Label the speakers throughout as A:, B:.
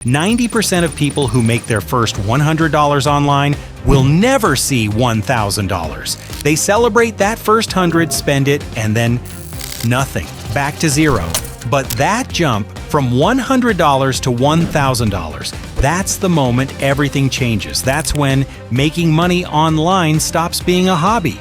A: 90% of people who make their first $100 online will never see $1,000. They celebrate that first 100, spend it, and then nothing. Back to zero. But that jump from $100 to $1,000, that's the moment everything changes. That's when making money online stops being a hobby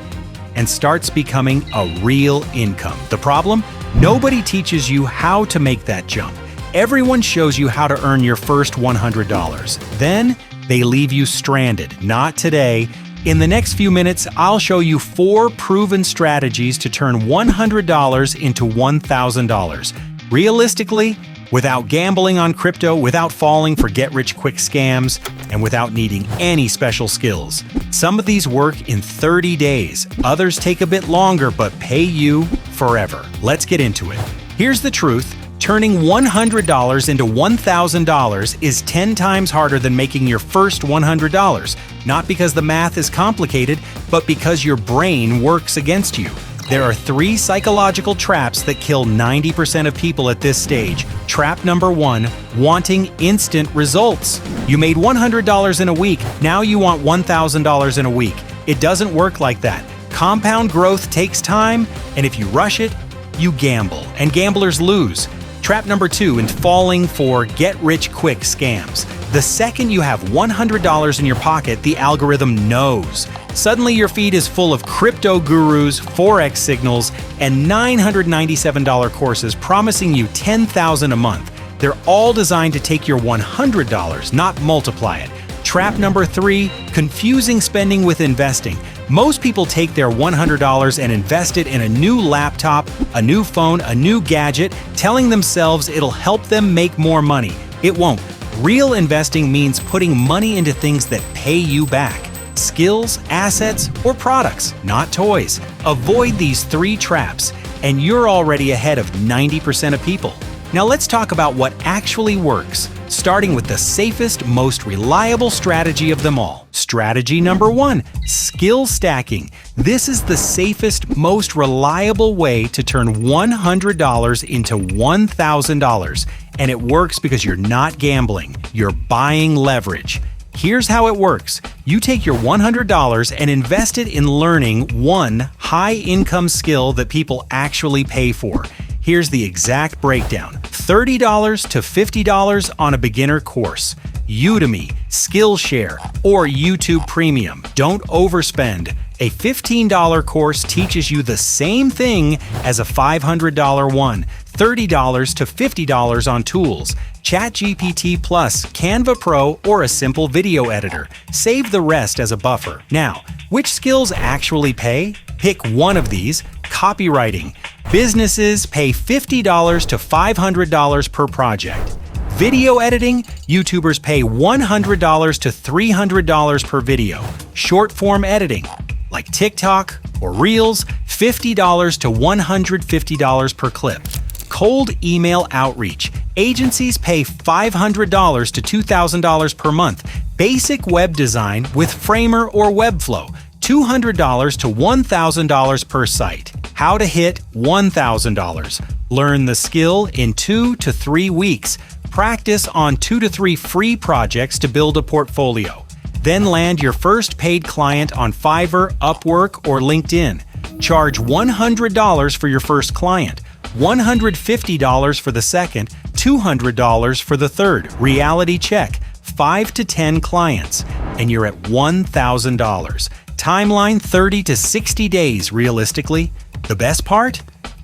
A: and starts becoming a real income. The problem? Nobody teaches you how to make that jump. Everyone shows you how to earn your first $100. Then they leave you stranded. Not today. In the next few minutes, I'll show you 4 proven strategies to turn $100 into $1,000. Realistically, without gambling on crypto, without falling for get-rich-quick scams, and without needing any special skills. Some of these work in 30 days. Others take a bit longer, but pay you forever. Let's get into it. Here's the truth. Turning $100 into $1,000 is 10 times harder than making your first $100. Not because the math is complicated, but because your brain works against you. There are 3 psychological traps that kill 90% of people at this stage. Trap number 1, wanting instant results. You made $100 in a week, now you want $1,000 in a week. It doesn't work like that. Compound growth takes time, and if you rush it, you gamble, and gamblers lose. Trap number 2 in falling for get-rich-quick scams. The second you have $100 in your pocket, the algorithm knows. Suddenly your feed is full of crypto gurus, Forex signals, and $997 courses promising you $10,000 a month. They're all designed to take your $100, not multiply it. Trap number 3, confusing spending with investing. Most people take their $100 and invest it in a new laptop, a new phone, a new gadget, telling themselves it'll help them make more money. It won't. Real investing means putting money into things that pay you back. Skills, assets, or products, not toys. Avoid these 3 traps, and you're already ahead of 90% of people. Now let's talk about what actually works, starting with the safest, most reliable strategy of them all. Strategy number 1, skill stacking. This is the safest, most reliable way to turn $100 into $1,000. And it works because you're not gambling, you're buying leverage. Here's how it works. You take your $100 and invest it in learning one high-income skill that people actually pay for. Here's the exact breakdown. $30 to $50 on a beginner course, Udemy, Skillshare, or YouTube Premium. Don't overspend. A $15 course teaches you the same thing as a $500 one. $30 to $50 on tools, ChatGPT Plus, Canva Pro, or a simple video editor. Save the rest as a buffer. Now, which skills actually pay? Pick one of these. Copywriting. Businesses pay $50 to $500 per project. Video editing, YouTubers pay $100 to $300 per video. Short form editing, like TikTok or Reels, $50 to $150 per clip. Cold email outreach, agencies pay $500 to $2,000 per month. Basic web design with Framer or Webflow, $200 to $1,000 per site. How to hit $1,000. Learn the skill in 2 to 3 weeks. Practice on 2 to 3 free projects to build a portfolio. Then land your first paid client on Fiverr, Upwork, or LinkedIn. Charge $100 for your first client, $150 for the second, $200 for the third. Reality check, 5 to 10 clients, and you're at $1,000. Timeline 30 to 60 days realistically. The best part?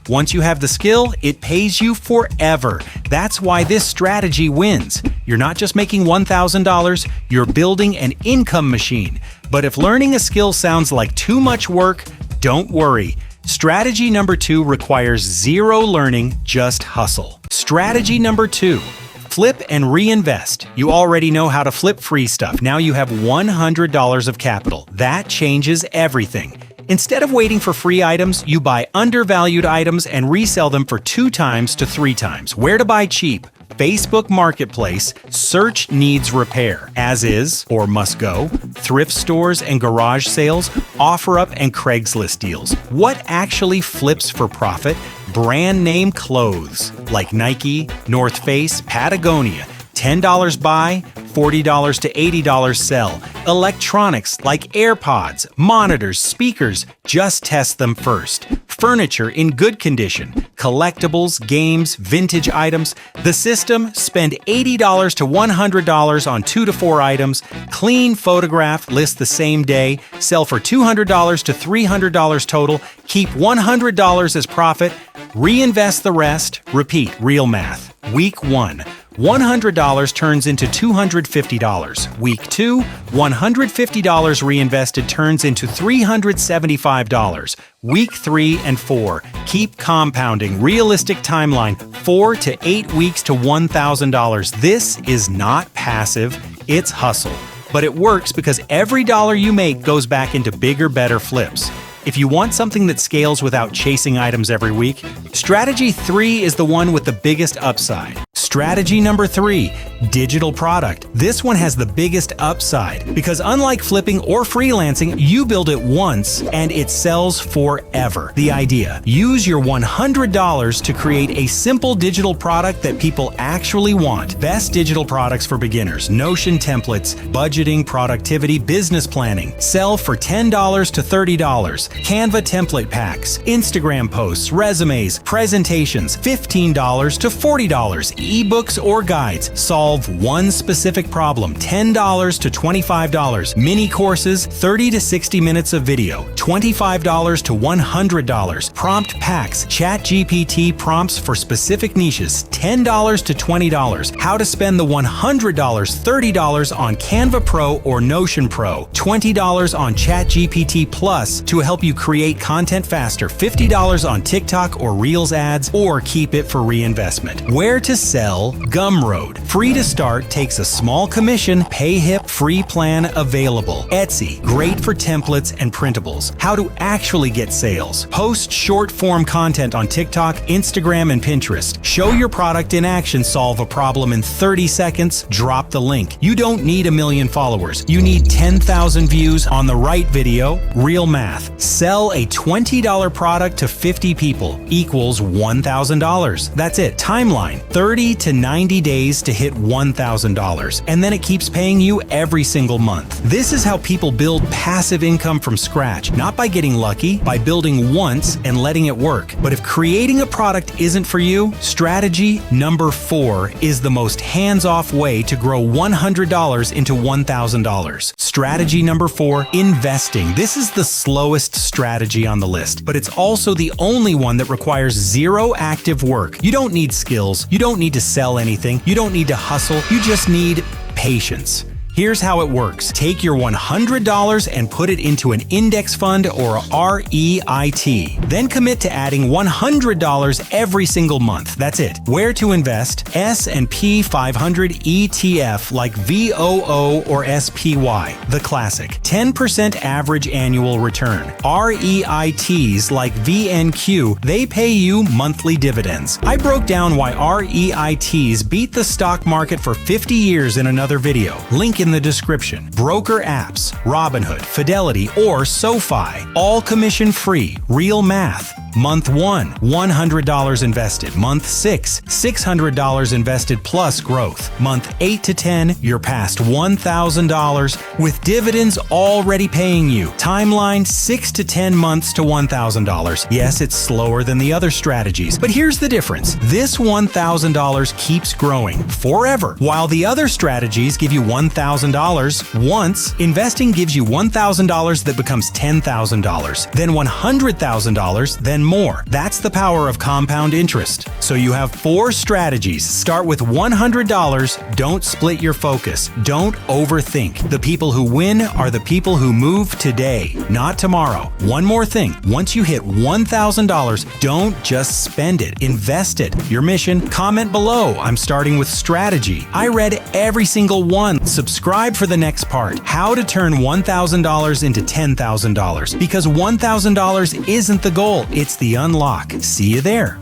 A: Once you have the skill, it pays you forever. That's why this strategy wins. You're not just making $1,000, you're building an income machine. But if learning a skill sounds like too much work, don't worry. Strategy number 2 requires zero learning, just hustle. Strategy number 2. Flip and reinvest. You already know how to flip free stuff. Now you have $100 of capital. That changes everything. Instead of waiting for free items, you buy undervalued items and resell them for 2 times to 3 times. Where to buy cheap? Facebook Marketplace, search needs repair, as is or must go, thrift stores and garage sales, OfferUp and Craigslist deals. What actually flips for profit? Brand name clothes like Nike, North Face, Patagonia. $10 buy, $40 to $80 sell. Electronics like AirPods, monitors, speakers, just test them first. Furniture in good condition, collectibles, games, vintage items. The system, spend $80 to $100 on 2 to 4 items. Clean photograph, list the same day. Sell for $200 to $300 total. Keep $100 as profit. Reinvest the rest. Repeat, real math. Week 1. $100 turns into $250. Week 2, $150 reinvested turns into $375. Week 3 and 4, keep compounding. Realistic timeline, 4 to 8 weeks to $1,000. This is not passive, it's hustle. But it works because every dollar you make goes back into bigger, better flips. If you want something that scales without chasing items every week, strategy 3 is the one with the biggest upside. Strategy number 3, digital product. This one has the biggest upside because unlike flipping or freelancing, you build it once and it sells forever. The idea: use your $100 to create a simple digital product that people actually want. Best digital products for beginners: Notion templates, budgeting, productivity, business planning. Sell for $10 to $30. Canva template packs, Instagram posts, resumes, presentations, $15 to $40. Ebooks or guides. Solve one specific problem, $10 to $25. Mini courses, 30 to 60 minutes of video, $25 to $100. Prompt packs, ChatGPT prompts for specific niches, $10 to $20. How to spend the $100, $30 on Canva Pro or Notion Pro, $20 on ChatGPT Plus to help you create content faster, $50 on TikTok or Reels ads, or keep it for reinvestment. Where to sell? Gumroad. Free to start, takes a small commission, pay hip, free plan available. Etsy. Great for templates and printables. How to actually get sales. Post short form content on TikTok, Instagram, and Pinterest. Show your product in action, solve a problem in 30 seconds, drop the link. You don't need 1 million followers. You need 10,000 views on the right video. Real math. Sell a $20 product to 50 people equals $1,000. That's it. Timeline: 30 to 90 days to hit $1,000, and then it keeps paying you every single month. This is how people build passive income from scratch, not by getting lucky, by building once and letting it work. But if creating a product isn't for you, strategy number 4 is the most hands-off way to grow $100 into $1,000. Strategy number 4, investing. This is the slowest strategy on the list, but it's also the only one that requires 0 active work. You don't need skills, you don't need to sell anything, you don't need to hustle, you just need patience. Here's how it works. Take your $100 and put it into an index fund or a REIT. Then commit to adding $100 every single month. That's it. Where to invest? S&P 500 ETF like VOO or SPY, the classic. 10% average annual return. REITs like VNQ, they pay you monthly dividends. I broke down why REITs beat the stock market for 50 years in another video. Link in the description. Broker apps: Robinhood, Fidelity, or SoFi. All commission free. Real math. Month 1, $100 invested. Month 6, $600 invested plus growth. Month 8 to 10, you're past $1,000 with dividends already paying you. Timeline: 6 to 10 months to $1,000. Yes, it's slower than the other strategies, but here's the difference. This $1,000 keeps growing forever, while the other strategies give you $1,000 once. Investing gives you $1,000 that becomes $10,000, then $100,000, then more. That's the power of compound interest. So you have 4 strategies. Start with $100. Don't split your focus. Don't overthink. The people who win are the people who move today, not tomorrow. One more thing. Once you hit $1,000, don't just spend it. Invest it. Your mission? Comment below. I'm starting with strategy. I read every single one. Subscribe for the next part. How to turn $1,000 into $10,000. Because $1,000 isn't the goal. It's the unlock. See you there.